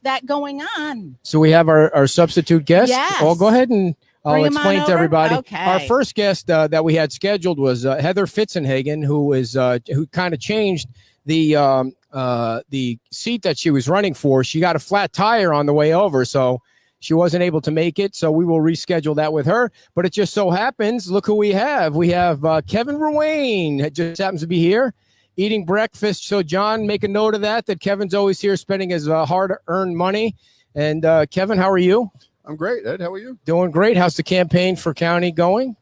that going on. So we have our substitute guest. Yes. Well, go ahead and I'll explain to everybody. Okay. Our first guest that we had scheduled was Heather Fitzenhagen, who kind of changed the seat that she was running for. She got a flat tire on the way over, so she wasn't able to make it. So we will reschedule that with her. But it just so happens, look who we have. We have Kevin Ruane. It just happens to be here eating breakfast. So John, make a note of that Kevin's always here spending his hard-earned money. And Kevin, how are you? I'm great, Ed. How are you? Doing great. How's the campaign for county going?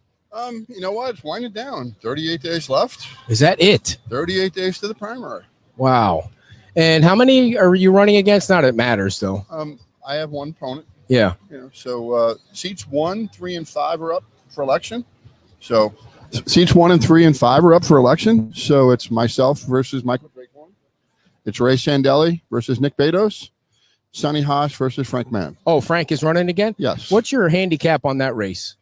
You know what? It's winding down. 38 days left. Is that it? 38 days to the primary. Wow. And how many are you running against? Not that it matters, though. I have one opponent. Yeah. So seats 1, 3, and 5 are up for election. So seats 1 and 3 and 5 are up for election. So it's myself versus Michael Drakeborn. It's Ray Sandelli versus Nick Betos. Sonny Haas versus Frank Mann. Oh, Frank is running again? Yes. What's your handicap on that race?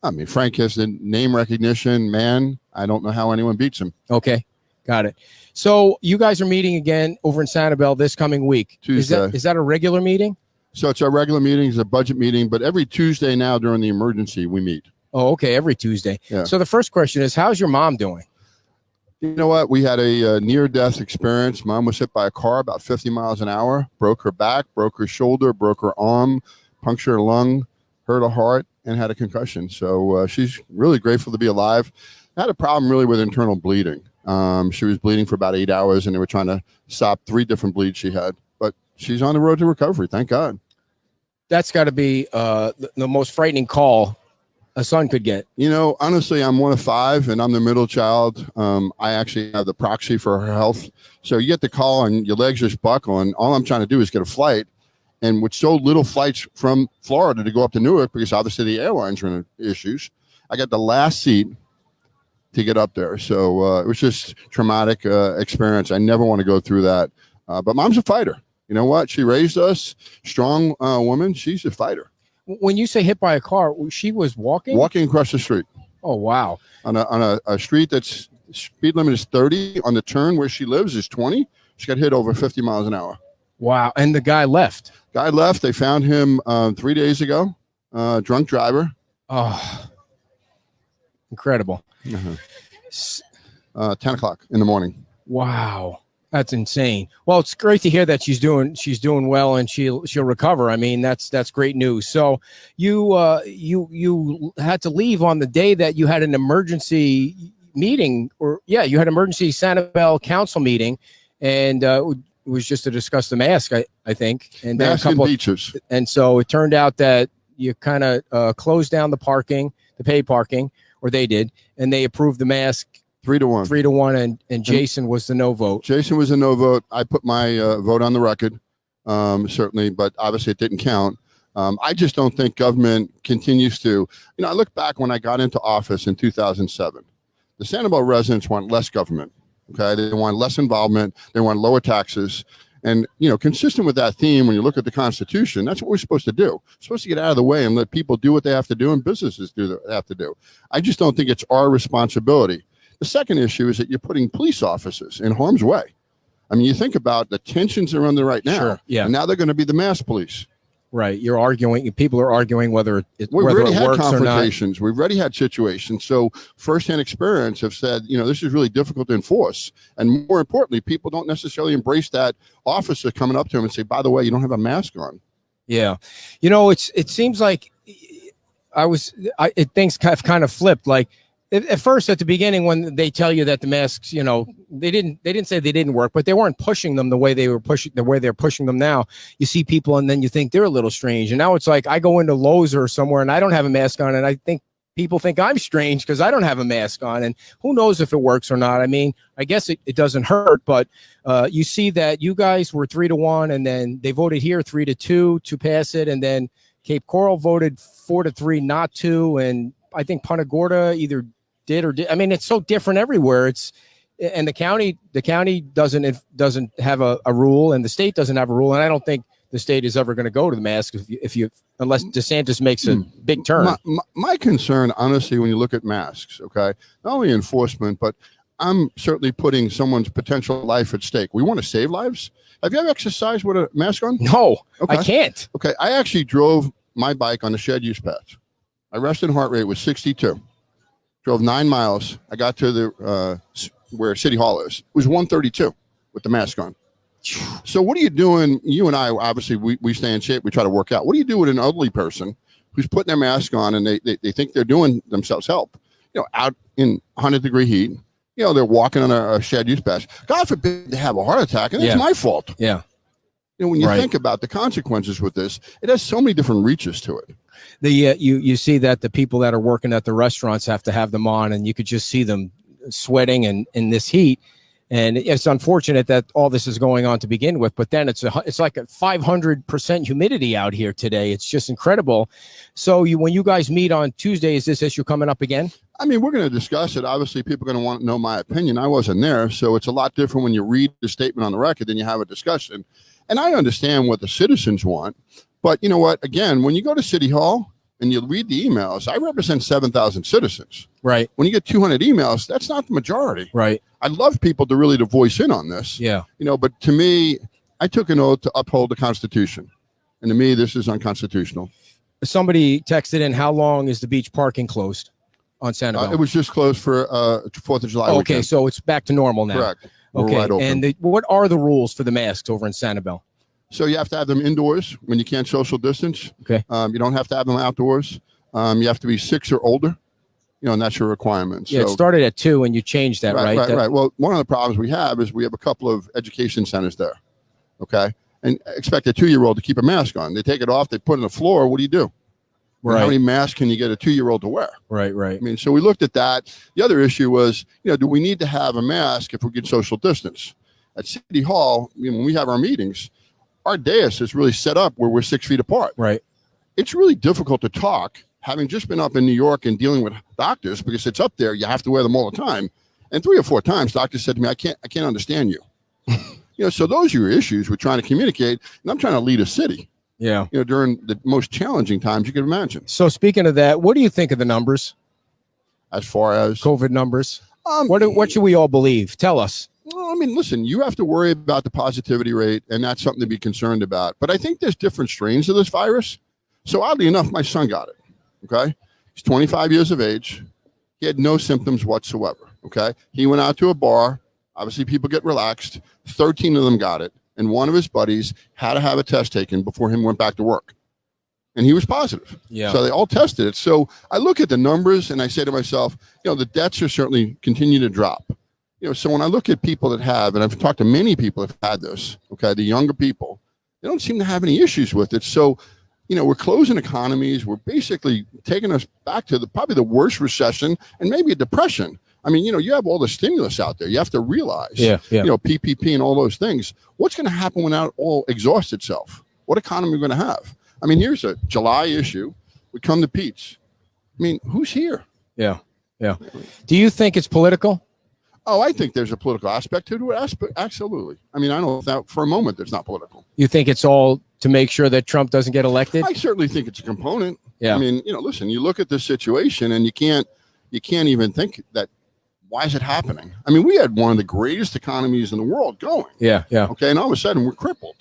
I mean, Frank has the name recognition. Man, I don't know how anyone beats him. Okay. Got it. So you guys are meeting again over in Sanibel this coming week. Tuesday. Is that a regular meeting? So it's our regular meeting, it's a budget meeting, but every Tuesday now during the emergency, we meet. Oh, okay. Every Tuesday. Yeah. So the first question is, how's your mom doing? You know what? We had a near-death experience. Mom was hit by a car about 50 miles an hour, broke her back, broke her shoulder, broke her arm, punctured her lung, hurt her heart, and had a concussion. So she's really grateful to be alive. Had a problem really with internal bleeding. She was bleeding for about 8 hours, and they were trying to stop 3 different bleeds she had. But she's on the road to recovery, thank God. That's got to be the most frightening call a son could get. You know, honestly, I'm one of 5, and I'm the middle child. I actually have the proxy for her health. So you get the call, and your legs just buckle, and all I'm trying to do is get a flight. And with so little flights from Florida to go up to Newark, because obviously the airlines are in issues, I got the last seat to get up there. So it was just traumatic experience. I never want to go through that. But Mom's a fighter. You know what? She raised us, strong woman. She's a fighter. When you say hit by a car, she was walking? Walking across the street. Oh, wow. On a street that's speed limit is 30. On the turn where she lives is 20. She got hit over 50 miles an hour. Wow. And the guy left? Guy left. They found him 3 days ago. Drunk driver. Oh, incredible. 10 o'clock in the morning. Wow. That's insane. Well, it's great to hear that she's doing well and she'll recover. I mean, that's great news. So you had to leave on the day that you had an emergency meeting, you had an emergency Sanibel council meeting, and it was just to discuss the mask, I think, and then mask and beaches. And so it turned out that you kind of closed down the paid parking, or they did, and they approved the mask. 3-1. 3-1, and Jason was the no vote. Jason was a no vote. I put my vote on the record, certainly, but obviously it didn't count. I just don't think government continues to, I look back when I got into office in 2007. The Sanibel residents want less government, okay? They want less involvement. They want lower taxes. And, consistent with that theme, when you look at the Constitution, that's what we're supposed to do. We're supposed to get out of the way and let people do what they have to do and businesses do what they have to do. I just don't think it's our responsibility. The second issue is that you're putting police officers in harm's way. I mean, you think about the tensions they're under right now. Sure, yeah. And now they're going to be the mass police. Right. People are arguing whether it We've already had works confrontations. We've already had situations. So firsthand experience have said, this is really difficult to enforce. And more importantly, people don't necessarily embrace that officer coming up to them and say, by the way, you don't have a mask on. Yeah. It seems like things kind of flipped. Like, at first, at the beginning, when they tell you that the masks, they didn't say they didn't work, but they weren't pushing them the way they're pushing them now. You see people, and then you think they're a little strange. And now it's like I go into Lowe's or somewhere, and I don't have a mask on, and I think people think I'm strange because I don't have a mask on. And who knows if it works or not? I mean, I guess it doesn't hurt, but you see that you guys were 3-1, and then they voted here 3-2 to pass it, and then Cape Coral voted 4-3 not to, and I think Punta Gorda either did or did. I mean, it's so different everywhere. And the county doesn't have a rule, and the state doesn't have a rule. And I don't think the state is ever going to go to the mask unless DeSantis makes a big turn. My concern, honestly, when you look at masks, okay, not only enforcement, but I'm certainly putting someone's potential life at stake. We want to save lives. Have you ever exercised with a mask on? No, Okay. I can't. Okay. I actually drove my bike on the shared use path. My resting heart rate was 62. Drove 9 miles. I got to the where City Hall is. It was 132 with the mask on. So what are you doing? You and I, obviously, we stay in shape. We try to work out. What do you do with an elderly person who's putting their mask on and they think they're doing themselves help? Out in 100-degree heat. They're walking on a shared use path. God forbid they have a heart attack, and that's my fault. Yeah. When you think about the consequences with this, it has so many different reaches to it. You see that the people that are working at the restaurants have to have them on, and you could just see them sweating and in this heat. And it's unfortunate that all this is going on to begin with, but then it's like a 500% humidity out here today. It's just incredible. So when you guys meet on Tuesday, is this issue coming up again? I mean, we're going to discuss it. Obviously, people are going to want to know my opinion. I wasn't there, so it's a lot different when you read the statement on the record than you have a discussion. And I understand what the citizens want, but you know what? Again, when you go to City Hall and you read the emails, I represent 7,000 citizens. Right. When you get 200 emails, that's not the majority. Right. I'd love people to really voice in on this. Yeah. But to me, I took an oath to uphold the Constitution. And to me, this is unconstitutional. Somebody texted in, how long is the beach parking closed on Sanibel? It was just closed for 4th of July Okay, weekend. so it's back to normal now. Correct. Okay, We're wide open. and what are the rules for the masks over in Sanibel? So you have to have them indoors when you can't social distance. Okay. You don't have to have them outdoors. You have to be 6 or older. And that's your requirement. Yeah, so, it started at 2 and you changed that, right? Right. Well, one of the problems we have is we have a couple of education centers there. Okay. And expect a 2-year-old to keep a mask on. They take it off, they put it on the floor. What do you do? Right. How many masks can you get a 2-year-old to wear? Right. I mean, so we looked at that. The other issue was, do we need to have a mask if we get social distance? At City Hall, when we have our meetings, our dais is really set up where we're 6 feet apart. Right. It's really difficult to talk, having just been up in New York and dealing with doctors, because it's up there. You have to wear them all the time. And 3 or 4 times, doctors said to me, I can't understand you. So those are your issues. We're trying to communicate, and I'm trying to lead a city. Yeah. During the most challenging times you can imagine. So speaking of that, what do you think of the numbers? As far as COVID numbers? What should we all believe? Tell us. Well, I mean, listen, you have to worry about the positivity rate, and that's something to be concerned about. But I think there's different strains of this virus. So oddly enough, my son got it. Okay. He's 25 years of age. He had no symptoms whatsoever. Okay. He went out to a bar. Obviously, people get relaxed. 13 of them got it. And one of his buddies had to have a test taken before he went back to work. And he was positive. Yeah. So they all tested it. So I look at the numbers and I say to myself, the deaths are certainly continue to drop. So when I look at people that have, and I've talked to many people that have had this, okay, the younger people, they don't seem to have any issues with it. So, we're closing economies. We're basically taking us back to probably the worst recession and maybe a depression. I mean, you have all the stimulus out there. You have to realize, PPP and all those things. What's going to happen when that all exhausts itself? What economy are we going to have? I mean, here's a July issue. We come to Pete's. I mean, who's here? Yeah. Do you think it's political? Oh, I think there's a political aspect to it. Absolutely. I mean, I don't think for a moment it's not political. You think it's all to make sure that Trump doesn't get elected? I certainly think it's a component. Yeah. I mean, listen, you look at this situation and you can't even think that. Why is it happening? I mean, we had one of the greatest economies in the world going. Yeah. Okay, and all of a sudden we're crippled.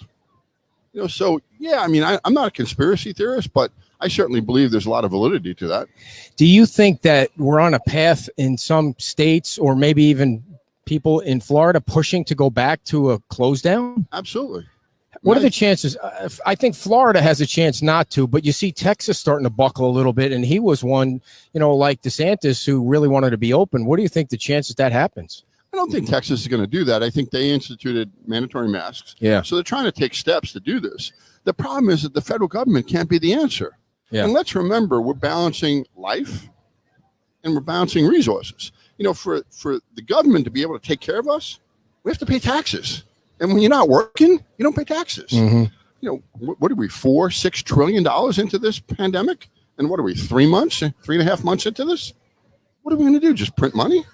So yeah, I mean, I'm not a conspiracy theorist, but I certainly believe there's a lot of validity to that. Do you think that we're on a path in some states, or maybe even people in Florida, pushing to go back to a close down? Absolutely. What are the chances? I think Florida has a chance not to, but you see Texas starting to buckle a little bit, and he was one, like DeSantis, who really wanted to be open. What do you think the chances that happens? I don't think Texas is going to do that. I think they instituted mandatory masks. Yeah. So they're trying to take steps to do this. The problem is that the federal government can't be the answer. Yeah. And let's remember, we're balancing life and we're balancing resources. For the government to be able to take care of us, we have to pay taxes. And when you're not working, you don't pay taxes. Mm-hmm. What are we, $4-6 trillion into this pandemic? And what are we, 3.5 months into this? What are we going to do? Just print money?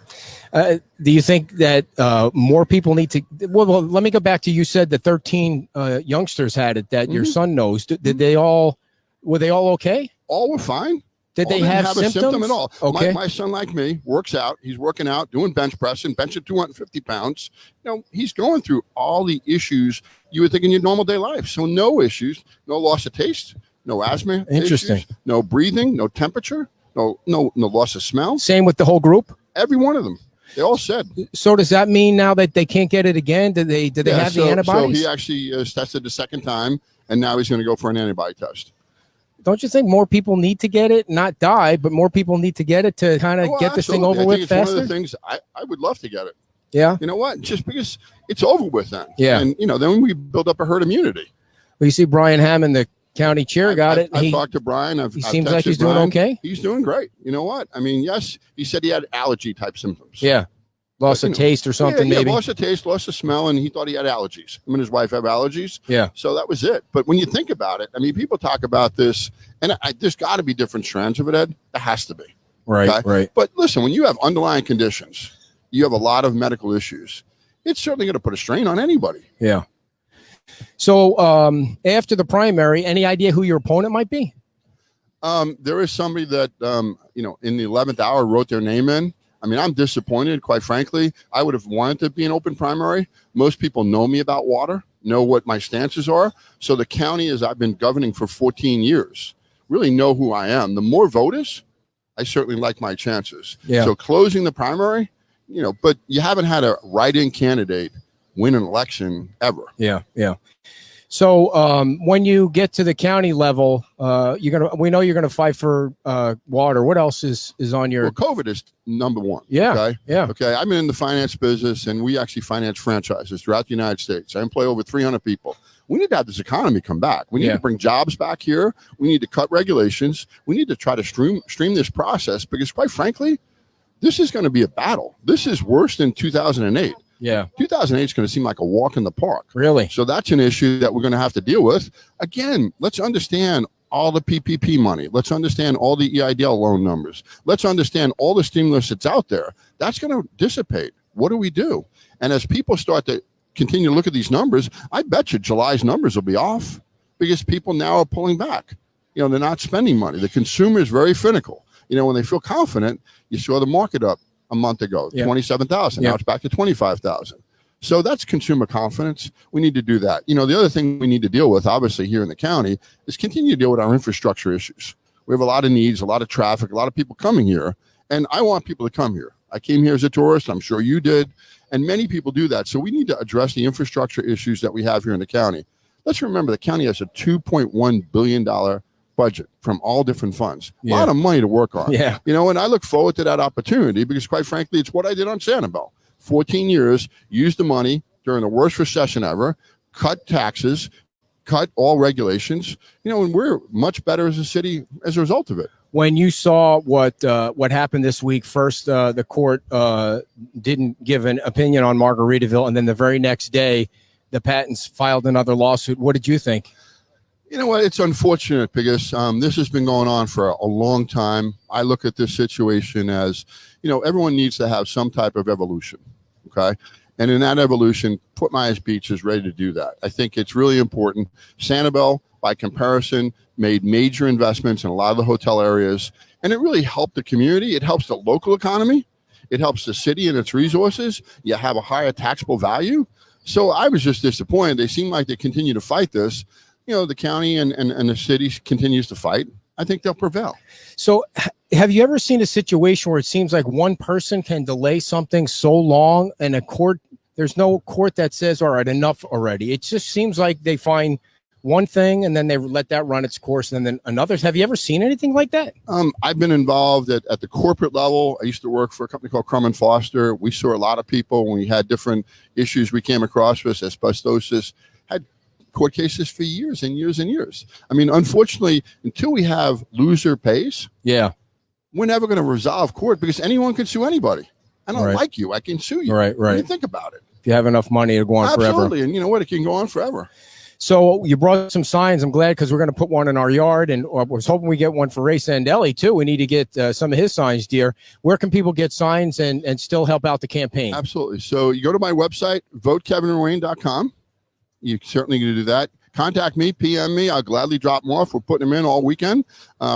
Do you think that more people need to? Well, let me go back to, you said that 13 youngsters had it that your son knows. Were they all okay? All were fine. Did they didn't have a symptoms? symptom at all. Okay. My son, like me, works out. He's working out, doing bench pressing, benching 250 pounds. He's going through all the issues you would think in your normal day life. So no issues, no loss of taste, no asthma Interesting. issues, no breathing, no temperature, no loss of smell. Same with the whole group? Every one of them. They all said. So does that mean now that they can't get it again? Did they have the antibodies? So he actually tested the second time, and now he's going to go for an antibody test. Don't you think more people need to get it, not die, but more people need to get it to kind of get this thing over with faster? One of the things I would love to get it. Yeah. You know what? Just because it's over with then. Yeah. And, then we build up a herd immunity. Well, you see Brian Hammond, the county chair, got it. I talked to Brian. He seems like he's doing okay. He's doing great. You know what? I mean, yes, he said he had allergy type symptoms. Yeah. Loss of taste or something, maybe. Loss of taste, loss of smell, and he thought he had allergies. Him and his wife have allergies. Yeah. So that was it. But when you think about it, I mean, people talk about this, and there's got to be different strands of it, Ed. There has to be. Right, okay? right. But listen, when you have underlying conditions, you have a lot of medical issues, it's certainly going to put a strain on anybody. Yeah. So after the primary, any idea who your opponent might be? There is somebody that, in the 11th hour wrote their name in. I mean, I'm disappointed, quite frankly. I would have wanted to be an open primary. Most people know me about water, know what my stances are. So the county, as I've been governing for 14 years, really know who I am. The more voters, I certainly like my chances. Yeah. So closing the primary, but you haven't had a write-in candidate win an election ever. Yeah, yeah. So when you get to the county level, we know you're gonna fight for water. What else is on your? Well, COVID is number one. Yeah. Okay. Yeah. Okay. I'm in the finance business, and we actually finance franchises throughout the United States. I employ over 300 people. We need to have this economy come back. We need to bring jobs back here. We need to cut regulations. We need to try to stream this process because, quite frankly, this is going to be a battle. This is worse than 2008. Yeah. 2008 is going to seem like a walk in the park. Really? So that's an issue that we're going to have to deal with. Again, let's understand all the PPP money. Let's understand all the EIDL loan numbers. Let's understand all the stimulus that's out there. That's going to dissipate. What do we do? And as people start to continue to look at these numbers, I bet you July's numbers will be off because people now are pulling back. They're not spending money. The consumer is very finical. When they feel confident, you saw the market up a month ago, 27,000. Now it's back to 25,000. So that's consumer confidence. We need to do that. The other thing we need to deal with, obviously, here in the county is continue to deal with our infrastructure issues. We have a lot of needs, a lot of traffic, a lot of people coming here. And I want people to come here. I came here as a tourist. I'm sure you did. And many people do that. So we need to address the infrastructure issues that we have here in the county. Let's remember the county has a $2.1 billion budget from all different funds. A lot of money to work on. Yeah. And I look forward to that opportunity because, quite frankly, it's what I did on Sanibel. 14 years, used the money during the worst recession ever, cut taxes, cut all regulations, and we're much better as a city as a result of it. When you saw what happened this week, first the court didn't give an opinion on Margaritaville, and then the very next day, the patents filed another lawsuit. What did you think? You know what? It's unfortunate because this has been going on for a long time. I look at this situation as, everyone needs to have some type of evolution, okay? And in that evolution, Fort Myers Beach is ready to do that. I think it's really important. Sanibel, by comparison, made major investments in a lot of the hotel areas, and it really helped the community. It helps the local economy. It helps the city and its resources. You have a higher taxable value. So I was just disappointed. They seem like they continue to fight this. The county and the city continues to fight. I think they'll prevail. So have you ever seen a situation where it seems like one person can delay something so long and a court, there's no court that says, all right, enough already. It just seems like they find one thing and then they let that run its course and then another. Have you ever seen anything like that? I've been involved at the corporate level. I used to work for a company called Crum & Foster. We saw a lot of people when we had different issues we came across with asbestosis, had court cases for years and years and years. I mean, unfortunately, until we have loser pays, we're never going to resolve court because anyone can sue anybody. I don't like you. I can sue you. Right. I mean, think about it. If you have enough money, it'll go on forever. Absolutely. And you know what? It can go on forever. So you brought some signs. I'm glad because we're going to put one in our yard, and I was hoping we get one for Ray Sandelli too. We need to get some of his signs, dear. Where can people get signs and still help out the campaign? Absolutely. So you go to my website, votekevinruane.com. You certainly can do that. Contact me, PM me. I'll gladly drop them off. We're putting them in all weekend.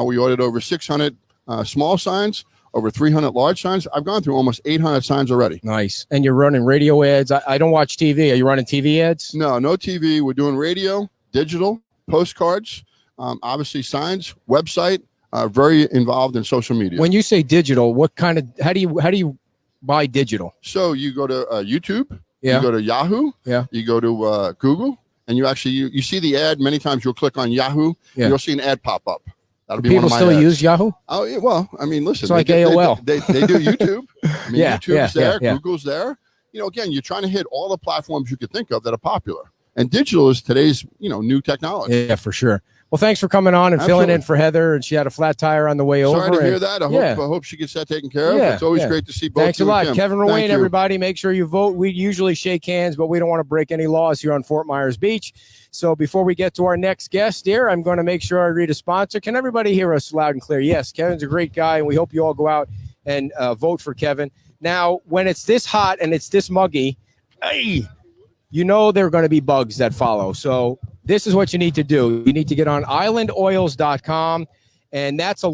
We ordered over 600 small signs, over 300 large signs. I've gone through almost 800 signs already. Nice. And you're running radio ads. I don't watch TV. Are you running TV ads? No TV. We're doing radio, digital, postcards, obviously signs, website, very involved in social media. When you say digital, how do you buy digital? So you go to YouTube, Yeah. you go to Yahoo, Yeah. you go to Google, and you actually, you see the ad. Many times you'll click on Yahoo, Yeah. and you'll see an ad pop up. That'll be one People of my still ads. use Yahoo? Oh, yeah, well, I mean, listen. It's like AOL. They do YouTube. I mean, Yeah, YouTube's there. yeah. Google's there. Again, you're trying to hit all the platforms you could think of that are popular. And digital is today's, new technology. Yeah, for sure. Well, thanks for coming on and filling in for Heather. And she had a flat tire on the way over. Sorry to hear that. I hope she gets that taken care of. Yeah, It's always great to see both. Thanks a you lot. and Kim. Kevin Thank Ruane, you. everybody. Make sure you vote. We usually shake hands, but we don't want to break any laws here on Fort Myers Beach. So before we get to our next guest here, I'm going to make sure I read a sponsor. Can everybody hear us loud and clear? Yes, Kevin's a great guy, and we hope you all go out and vote for Kevin. Now, when it's this hot and it's this muggy, there are going to be bugs that follow. So this is what you need to do. You need to get on islandoils.com, and that's a